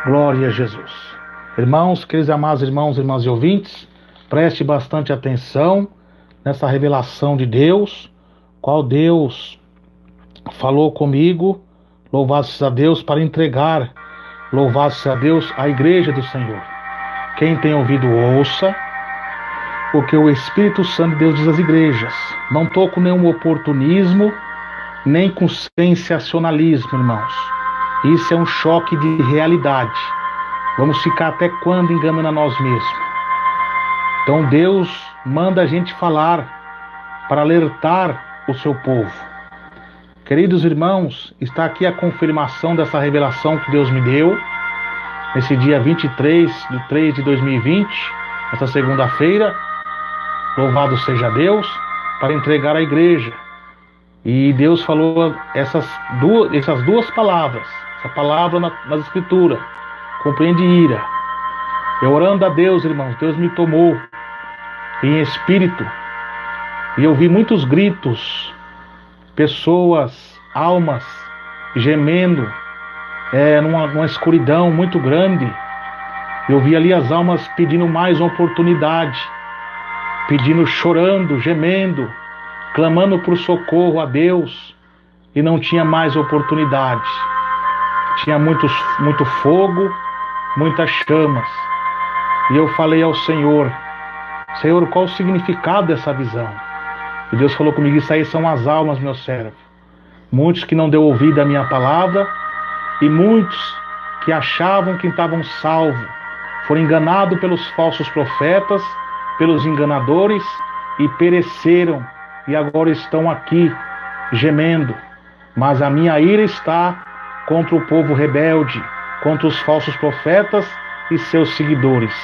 Glória a Jesus. Irmãos, queridos amados irmãos e irmãs e ouvintes, preste bastante atenção nessa revelação de Deus, qual Deus falou comigo, louvado seja Deus, para entregar, louvado seja Deus, a igreja do Senhor. Quem tem ouvido, ouça o que o Espírito Santo de Deus diz às igrejas. Não estou com nenhum oportunismo, nem com sensacionalismo, irmãos. Isso é um choque de realidade. Vamos ficar até quando enganando a nós mesmos? Então Deus manda a gente falar para alertar o seu povo. Queridos irmãos, está aqui a confirmação dessa revelação que Deus me deu nesse dia 23 de 3 de 2020, essa segunda-feira. Louvado seja Deus, para entregar à igreja. E Deus falou essas duas palavras, essa palavra nas escrituras, compreende ira. Eu orando a Deus, irmãos, Deus me tomou em espírito, e eu vi muitos gritos, pessoas, almas, gemendo, numa escuridão muito grande. Eu vi ali as almas pedindo mais uma oportunidade, pedindo, chorando, gemendo, clamando por socorro a Deus, e não tinha mais oportunidade. Tinha muito fogo, muitas chamas. E eu falei ao Senhor, Senhor, qual o significado dessa visão? E Deus falou comigo, isso aí são as almas, meu servo. Muitos que não deu ouvido à minha palavra, e muitos que achavam que estavam salvos, foram enganados pelos falsos profetas, pelos enganadores, e pereceram, e agora estão aqui, gemendo. Mas a minha ira está contra o povo rebelde, contra os falsos profetas e seus seguidores.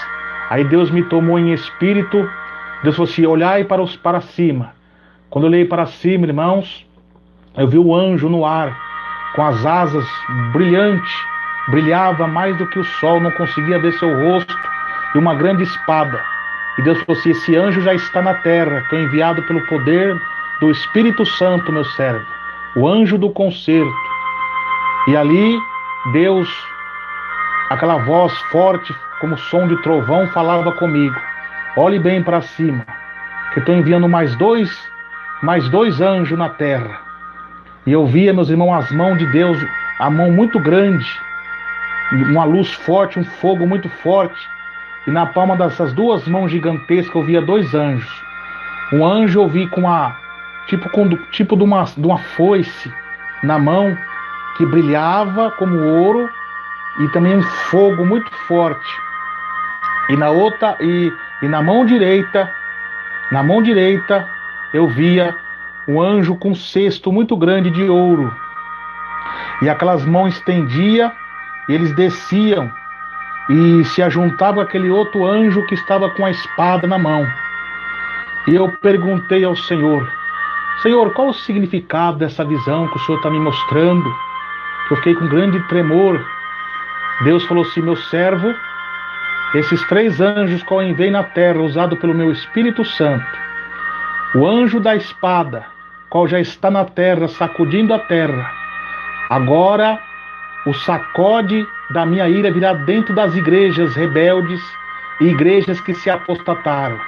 Aí Deus me tomou em espírito. Deus falou assim, olhai para cima. Quando eu olhei para cima, irmãos, eu vi o anjo no ar, com as asas brilhantes, brilhava mais do que o sol, não conseguia ver seu rosto, e uma grande espada. E Deus falou assim, esse anjo já está na terra, foi enviado pelo poder do Espírito Santo, meu servo, o anjo do concerto. E ali, Deus, aquela voz forte, como som de trovão, falava comigo, olhe bem para cima, que estou enviando mais dois anjos na terra. E eu via, meus irmãos, as mãos de Deus, a mão muito grande, uma luz forte, um fogo muito forte, e na palma dessas duas mãos gigantescas eu via dois anjos. Um anjo eu vi com tipo de uma foice na mão, que brilhava como ouro, e também um fogo muito forte. E na mão direita, eu via um anjo com um cesto muito grande de ouro. E aquelas mãos estendia, e eles desciam e se ajuntavam aquele outro anjo que estava com a espada na mão. E eu perguntei ao Senhor, Senhor, qual o significado dessa visão que o Senhor está me mostrando? Eu fiquei com grande tremor. Deus falou assim, meu servo, esses três anjos que eu enviei na terra, usado pelo meu Espírito Santo, o anjo da espada, qual já está na terra, sacudindo a terra, agora o sacode da minha ira virá dentro das igrejas rebeldes e igrejas que se apostataram.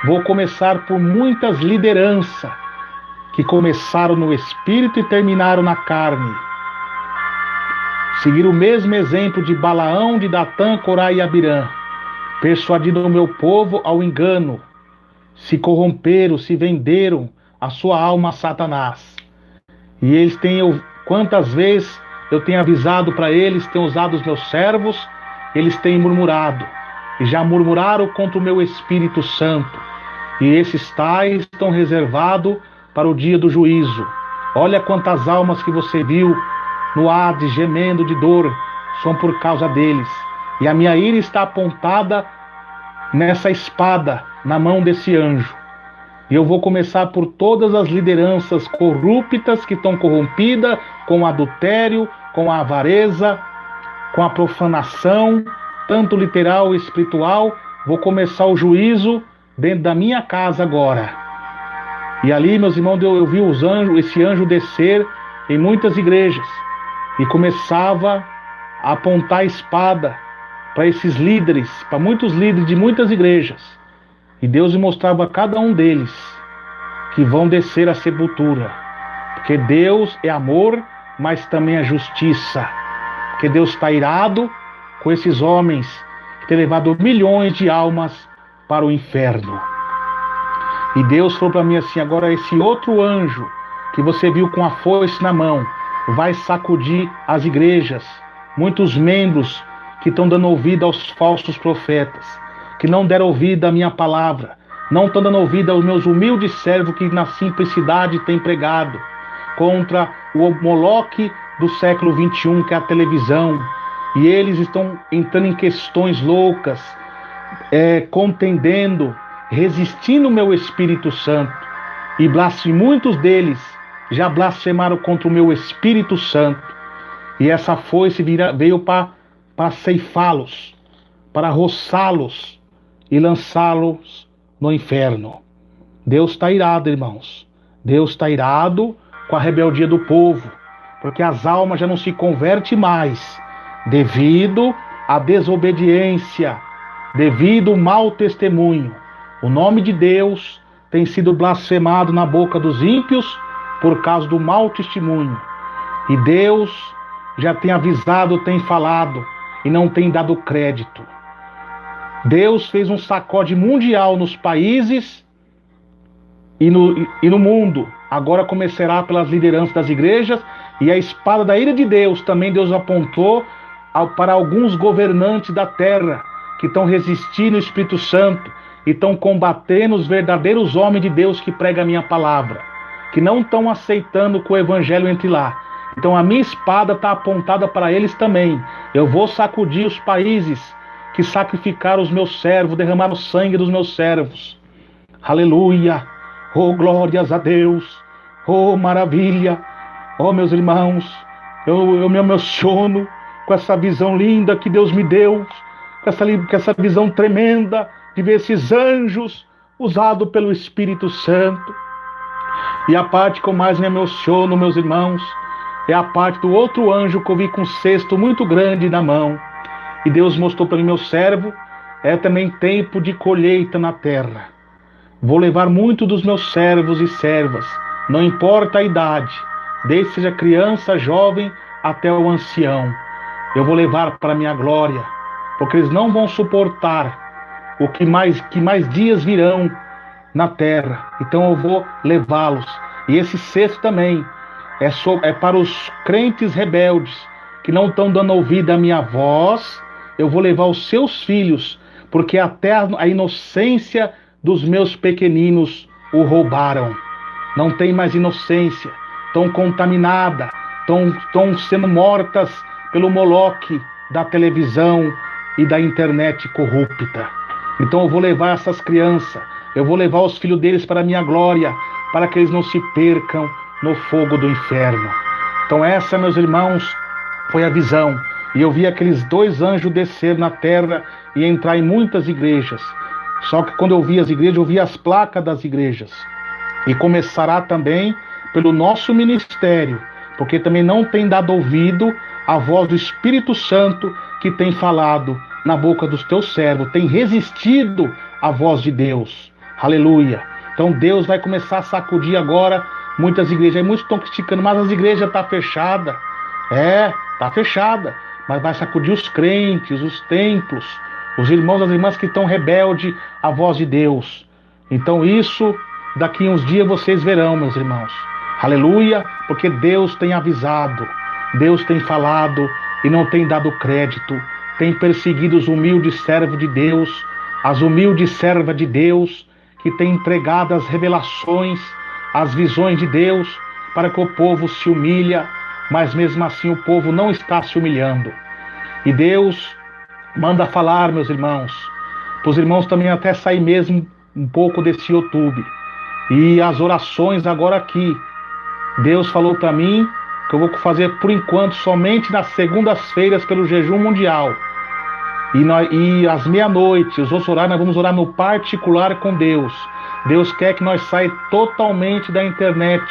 Vou começar por muitas lideranças que começaram no Espírito e terminaram na carne. Seguir o mesmo exemplo de Balaão, de Datã, Corá e Abirã, persuadindo o meu povo ao engano, se corromperam, se venderam a sua alma a Satanás. E eles têm, quantas vezes eu tenho avisado para eles, tenho usado os meus servos, eles têm murmurado, e já murmuraram contra o meu Espírito Santo, e esses tais estão reservados para o dia do juízo. Olha quantas almas que você viu no Hades, gemendo de dor, são por causa deles. E a minha ira está apontada nessa espada, na mão desse anjo. E eu vou começar por todas as lideranças corruptas que estão corrompidas, com o adultério, com a avareza, com a profanação, tanto literal e espiritual. Vou começar o juízo dentro da minha casa agora. E ali, meus irmãos, eu vi esse anjo descer em muitas igrejas. E começava a apontar a espada para esses líderes, para muitos líderes de muitas igrejas. E Deus me mostrava a cada um deles que vão descer à sepultura. Porque Deus é amor, mas também é justiça. Porque Deus está irado com esses homens que têm levado milhões de almas para o inferno. E Deus falou para mim assim: agora esse outro anjo que você viu com a foice na mão vai sacudir as igrejas, muitos membros que estão dando ouvido aos falsos profetas, que não deram ouvido à minha palavra, não estão dando ouvido aos meus humildes servos que na simplicidade têm pregado contra o Moloque do século 21, que é a televisão. E eles estão entrando em questões loucas, contendendo, resistindo o meu Espírito Santo. E muitos deles já blasfemaram contra o meu Espírito Santo. E essa foice veio para ceifá-los, para roçá-los e lançá-los no inferno. Deus está irado, irmãos. Deus está irado com a rebeldia do povo, porque as almas já não se convertem mais, devido à desobediência, devido ao mau testemunho. O nome de Deus tem sido blasfemado na boca dos ímpios por causa do mau testemunho. E Deus já tem avisado, tem falado e não tem dado crédito. Deus fez um sacode mundial nos países e no mundo. Agora começará pelas lideranças das igrejas, e a espada da ira de Deus também Deus apontou para alguns governantes da terra que estão resistindo ao Espírito Santo e estão combatendo os verdadeiros homens de Deus que pregam a minha palavra, que não estão aceitando que o evangelho entre lá. Então a minha espada está apontada para eles também. Eu vou sacudir os países que sacrificaram os meus servos, derramaram o sangue dos meus servos. Aleluia! Oh, glórias a Deus! Oh, maravilha! Oh, meus irmãos, eu me emociono com essa visão linda que Deus me deu, com essa visão tremenda de ver esses anjos usados pelo Espírito Santo. E a parte que eu mais me emociono, meus irmãos, é a parte do outro anjo que eu vi com um cesto muito grande na mão. E Deus mostrou para mim: meu servo, é também tempo de colheita na terra. Vou levar muito dos meus servos e servas, não importa a idade, desde seja criança, jovem, até o ancião. Eu vou levar para a minha glória, porque eles não vão suportar o que mais dias virão na terra. Então eu vou levá-los. E esse cesto também é para os crentes rebeldes, que não estão dando ouvido à minha voz. Eu vou levar os seus filhos, porque até a inocência dos meus pequeninos o roubaram. Não tem mais inocência, estão contaminadas, estão sendo mortas pelo Moloque da televisão e da internet corrupta. Então eu vou levar essas crianças, eu vou levar os filhos deles para a minha glória, para que eles não se percam no fogo do inferno. Então essa, meus irmãos, foi a visão. E eu vi aqueles 2 anjos descer na terra e entrar em muitas igrejas. Só que quando eu vi as igrejas, eu vi as placas das igrejas. E começará também pelo nosso ministério, porque também não tem dado ouvido à voz do Espírito Santo que tem falado na boca dos teus servos, tem resistido à voz de Deus. Aleluia. Então Deus vai começar a sacudir agora muitas igrejas. Aí muitos estão criticando, mas as igrejas estão fechadas. Está fechada. Mas vai sacudir os crentes, os templos, os irmãos e as irmãs que estão rebeldes à voz de Deus. Então isso, daqui uns dias vocês verão, meus irmãos. Aleluia, porque Deus tem avisado, Deus tem falado e não tem dado crédito. Tem perseguido os humildes servos de Deus, as humildes servas de Deus, que têm entregado as revelações, as visões de Deus, para que o povo se humilhe, mas mesmo assim o povo não está se humilhando. E Deus manda falar, meus irmãos, para os irmãos também até sair mesmo um pouco desse YouTube. E as orações agora aqui, Deus falou para mim que eu vou fazer por enquanto somente nas segundas-feiras pelo jejum mundial. E às meia-noite, nós vamos orar no particular com Deus. Deus quer que nós saia totalmente da internet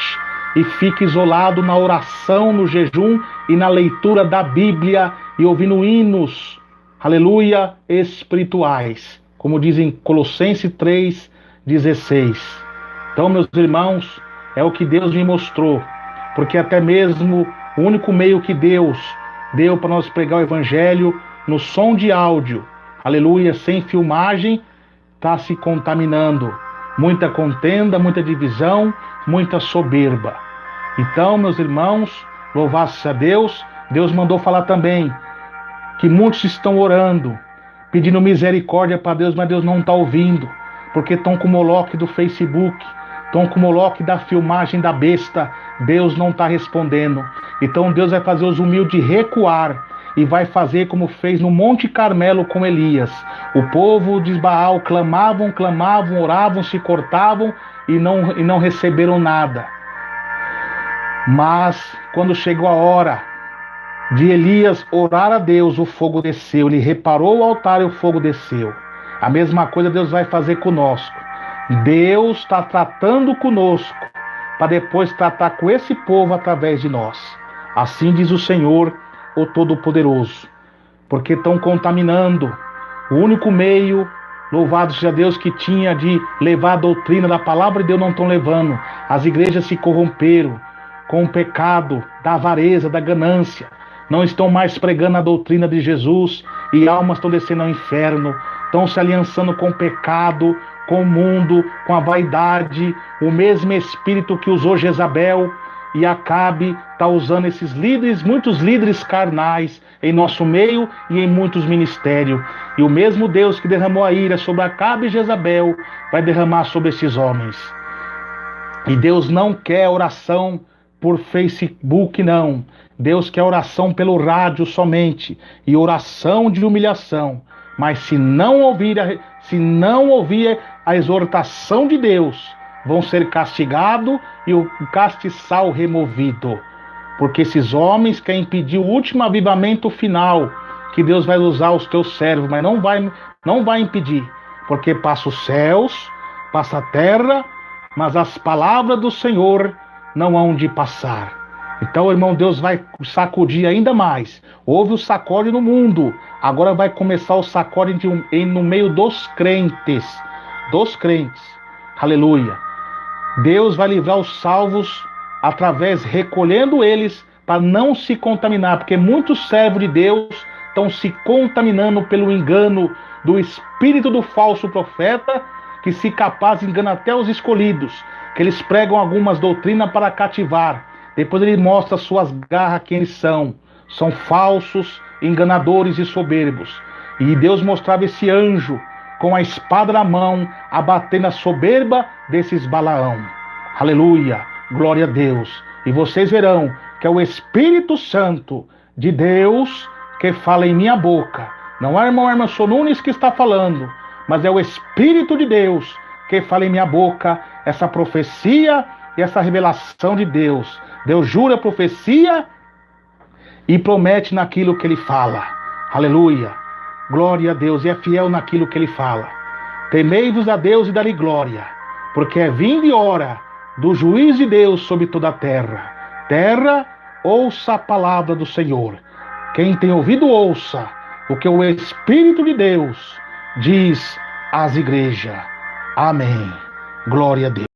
e fique isolado na oração, no jejum e na leitura da Bíblia e ouvindo hinos, aleluia, espirituais, como dizem Colossenses 3,16. Então, meus irmãos, é o que Deus me mostrou, porque até mesmo o único meio que Deus deu para nós pregar o evangelho no som de áudio, aleluia, sem filmagem, está se contaminando. Muita contenda, muita divisão, muita soberba. Então, meus irmãos, louvado-se a Deus. Deus mandou falar também que muitos estão orando, pedindo misericórdia para Deus, mas Deus não está ouvindo, porque estão com o Moloque do Facebook, estão com o Moloque da filmagem da besta. Deus não está respondendo. Então Deus vai fazer os humildes recuar e vai fazer como fez no Monte Carmelo com Elias. O povo de Baal clamavam, oravam, se cortavam e não receberam nada. Mas quando chegou a hora de Elias orar a Deus, o fogo desceu. Ele reparou o altar e o fogo desceu. A mesma coisa Deus vai fazer conosco. Deus está tratando conosco para depois tratar com esse povo através de nós. Assim diz o Senhor, o Todo-Poderoso. Porque estão contaminando o único meio, louvado seja Deus, que tinha de levar a doutrina da palavra de Deus, não estão levando. As igrejas se corromperam com o pecado da avareza, da ganância. Não estão mais pregando a doutrina de Jesus e almas estão descendo ao inferno. Estão se aliançando com o pecado, com o mundo, com a vaidade. O mesmo espírito que usou Jezabel e Acabe está usando esses líderes, muitos líderes carnais em nosso meio e em muitos ministérios. E o mesmo Deus que derramou a ira sobre Acabe e Jezabel vai derramar sobre esses homens. E Deus não quer oração por Facebook, não. Deus quer oração pelo rádio somente, e oração de humilhação. Mas se não ouvir a exortação de Deus, vão ser castigados e o castiçal removido. Porque esses homens querem impedir o último avivamento final, que Deus vai usar os teus servos, mas não vai impedir. Porque passa os céus, passa a terra, mas as palavras do Senhor não hão de passar. Então, irmão, Deus vai sacudir ainda mais. Houve o sacode no mundo, agora vai começar o sacode no meio dos crentes. Dos crentes. Aleluia. Deus vai livrar os salvos através, recolhendo eles, para não se contaminar, porque muitos servos de Deus estão se contaminando pelo engano do espírito do falso profeta, que se capaz engana até os escolhidos, que eles pregam algumas doutrinas para cativar. Depois ele mostra suas garras, quem eles são. São falsos, enganadores e soberbos. E Deus mostrava esse anjo com a espada na mão, abatendo a soberba desses Balaão. Aleluia, glória a Deus. E vocês verão que é o Espírito Santo de Deus que fala em minha boca. Não é o irmão Emerson Nunes que está falando, mas é o Espírito de Deus que fala em minha boca essa profecia e essa revelação de Deus. Deus jura a profecia e promete naquilo que ele fala. Aleluia. Glória a Deus. E é fiel naquilo que ele fala. Temei-vos a Deus e dá-lhe glória, porque é vinda e hora do juízo de Deus sobre toda a terra. Terra, ouça a palavra do Senhor. Quem tem ouvido, ouça o que o Espírito de Deus diz às igrejas. Amém. Glória a Deus.